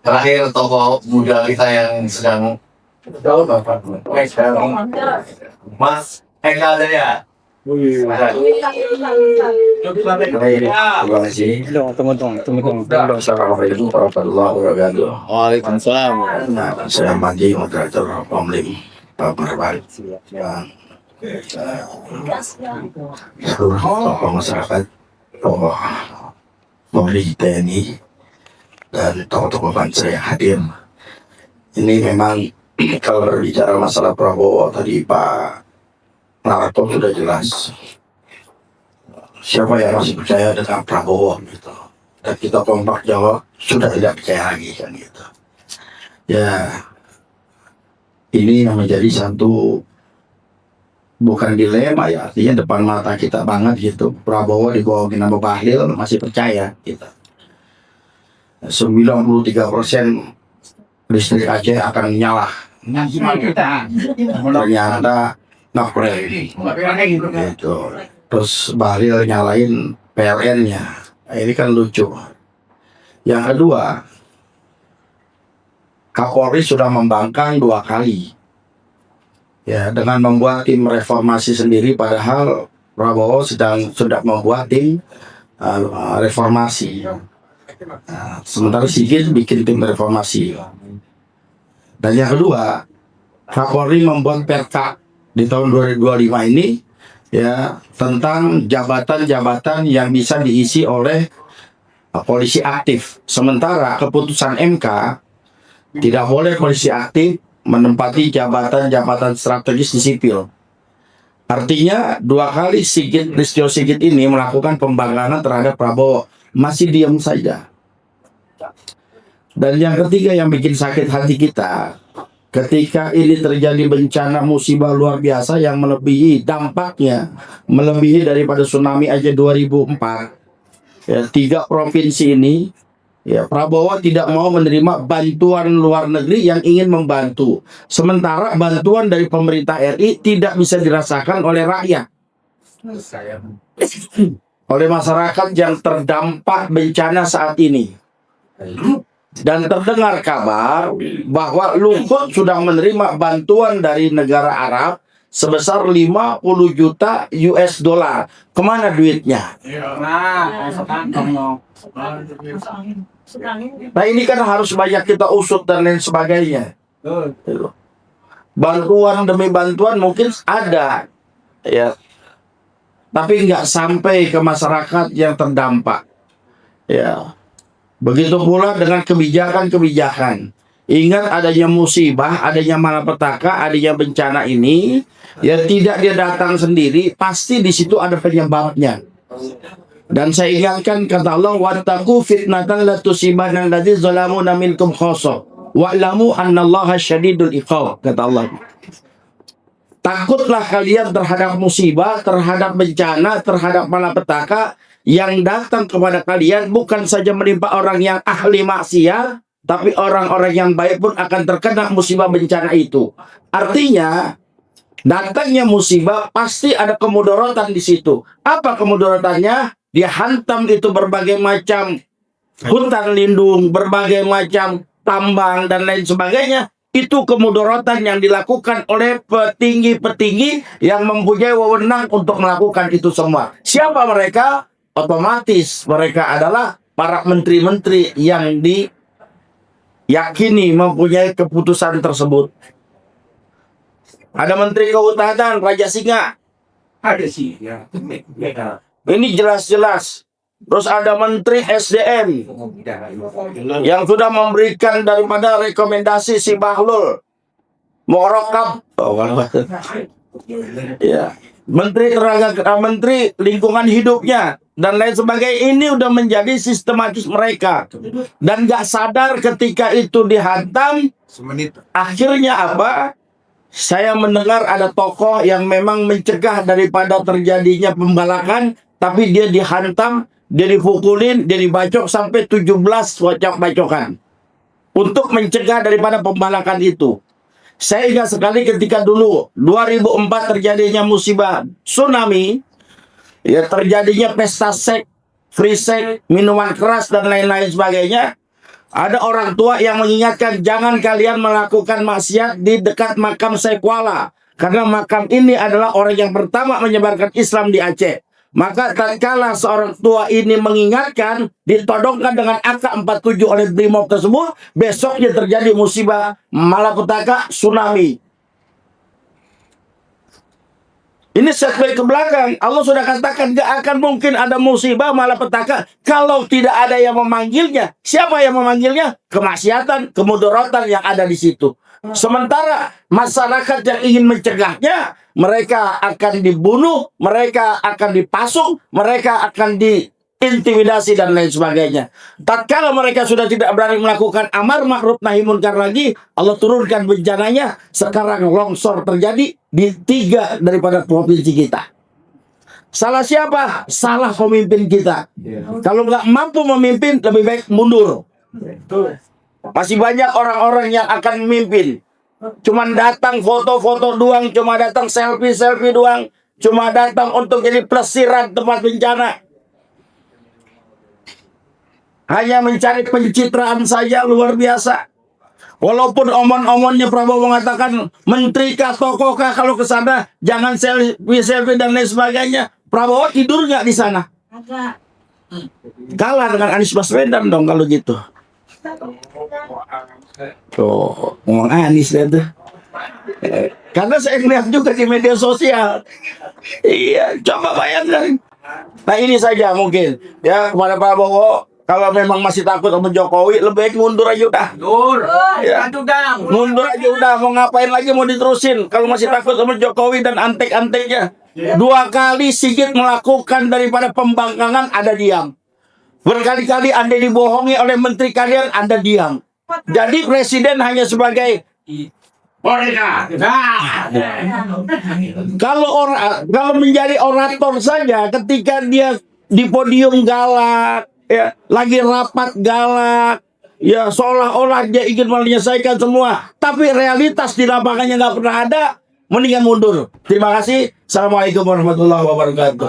terakhir tokoh muda kita yang sedang tahun Bapak Mas Eka ada ya. Terima kasih. Assalamualaikum warahmatullahi wabarakatuh. Waalaikumsalam. Nah, saya Mandi, moderator Pomlim Pak Marwan. Seluruh tokoh masyarakat, tokoh Polri, TNI, dan tokoh-tokoh bangsa yang hadir. Ini memang kalau berbicara masalah Prabowo tadi Pak Narto sudah jelas. Siapa yang masih percaya dengan Prabowo gitu. Dan kita kompak jawab sudah tidak percaya lagi kan gitu. Ya, ini yang menjadi satu bukan dilema ya, artinya depan mata kita banget gitu. Prabowo di bawah nama Bahlil masih percaya gitu. 93% listrik Aceh akan nyala. Ternyata ngapre gitu. Terus Bahlil nyalain PLN-nya. Ini kan lucu. Yang kedua, Kapolri sudah membangkang 2 kali. Ya, dengan membuat tim reformasi sendiri, padahal Prabowo sudah membuat tim reformasi. Sementara Sigit bikin tim reformasi. Dan yang kedua, Kapolri membuat perka di tahun 2025 ini ya tentang jabatan-jabatan yang bisa diisi oleh polisi aktif. Sementara keputusan MK tidak boleh polisi aktif menempati jabatan-jabatan strategis di sipil. Artinya 2 kali Listio Sigit ini melakukan pembangkangan terhadap Prabowo, masih diam saja. Dan yang ketiga yang bikin sakit hati kita, ketika ini terjadi bencana musibah luar biasa yang melebihi dampaknya, melebihi daripada tsunami aja 2004. Ya, 3 provinsi ini, ya Prabowo tidak mau menerima bantuan luar negeri yang ingin membantu. Sementara bantuan dari pemerintah RI tidak bisa dirasakan oleh rakyat. Oleh masyarakat yang terdampak bencana saat ini. Dan terdengar kabar bahwa Luhut sudah menerima bantuan dari negara Arab sebesar 50 juta US dollar. Kemana duitnya? Nah ini kan harus banyak kita usut dan lain sebagainya. Bantuan demi bantuan mungkin ada, ya, tapi nggak sampai ke masyarakat yang terdampak. Ya. Begitu pula dengan kebijakan-kebijakan. Ingat adanya musibah, adanya malapetaka, adanya bencana ini, ya tidak dia datang sendiri, pasti di situ ada penyebabnya. Dan saya ingatkan kata Allah, wattaqu fitnatan la tusibanna alladziina zalamu minkum khassa wa'lamu annallaha syadidul iqab, kata Allah. Takutlah kalian terhadap musibah, terhadap bencana, terhadap malapetaka yang datang kepada kalian, bukan saja menimpa orang yang ahli maksiat, tapi orang-orang yang baik pun akan terkena musibah bencana itu. Artinya, datangnya musibah pasti ada kemudorotan di situ. Apa kemudorotannya? Dia hantam itu berbagai macam hutan lindung, berbagai macam tambang dan lain sebagainya. Itu kemudorotan yang dilakukan oleh petinggi-petinggi yang mempunyai wewenang untuk melakukan itu semua. Siapa mereka? Otomatis mereka adalah para menteri-menteri yang diyakini mempunyai keputusan tersebut. Ada Menteri Kehutanan, Raja Singa. Ada sih, ya. Ini jelas-jelas. Terus ada Menteri SDM yang sudah memberikan daripada rekomendasi si Bahlul Mu'rokab. Ya. Menteri Lingkungan Hidupnya dan lain sebagainya, ini udah menjadi sistematis mereka. Dan gak sadar ketika itu dihantam. Akhirnya apa? Saya mendengar ada tokoh yang memang mencegah daripada terjadinya pembalakan, tapi dia dihantam, dia dipukulin, dia dibacok sampai 17 bacokan untuk mencegah daripada pembalakan itu. Saya ingat sekali ketika dulu 2004 terjadinya musibah tsunami, ya terjadinya pesta seks, free seks, minuman keras dan lain-lain sebagainya. Ada orang tua yang mengingatkan, jangan kalian melakukan maksiat di dekat makam Syekh Kuala. Karena makam ini adalah orang yang pertama menyebarkan Islam di Aceh. Maka tatkala seorang tua ini mengingatkan, ditodongkan dengan AK-47 oleh Brimob tersebut, besoknya terjadi musibah malapetaka tsunami. Ini setback ke belakang. Allah sudah katakan gak akan mungkin ada musibah malapetaka kalau tidak ada yang memanggilnya. Siapa yang memanggilnya? Kemaksiatan, kemudaratan yang ada di situ. Sementara masyarakat yang ingin mencegahnya, mereka akan dibunuh, mereka akan dipasung, mereka akan diintimidasi dan lain sebagainya. Tatkala mereka sudah tidak berani melakukan amar ma'ruf nahi munkar lagi, Allah turunkan bencananya. Sekarang longsor terjadi di 3 daripada provinsi kita. Salah siapa? Salah pemimpin kita. Kalau nggak mampu memimpin, lebih baik mundur. Masih banyak orang-orang yang akan memimpin. Cuma datang foto-foto doang, cuma datang selfie-selfie doang, cuma datang untuk jadi plesiran tempat bencana. Hanya mencari pencitraan saja, luar biasa. Walaupun omon-omonnya Prabowo mengatakan menteri kah, tokoh kah, kalau ke sana jangan selfie dan lain sebagainya. Prabowo tidur nggak di sana? Kalah dengan Anies Baswedan dong kalau gitu. Tuh, ngomong Anies deh tuh. Karena saya lihat juga di media sosial. Iya, coba bayangkan. Nah ini saja mungkin ya kepada Prabowo. Kalau memang masih takut sama Jokowi, lebih baik mundur aja udah. Mundur aja udah. Mau ngapain lagi, mau diterusin? Kalau masih takut sama Jokowi dan antek-anteknya. 2 kali Sigit melakukan daripada pembangkangan, Anda diam. Berkali-kali Anda dibohongi oleh menteri kalian, Anda diam. Jadi presiden hanya sebagai kalau menjadi orator saja, ketika dia di podium galak, ya, lagi rapat galak, ya seolah-olah dia ingin menyelesaikan semua, tapi realitas di lapangannya nggak pernah ada, mendingan mundur. Terima kasih. Assalamualaikum warahmatullahi wabarakatuh.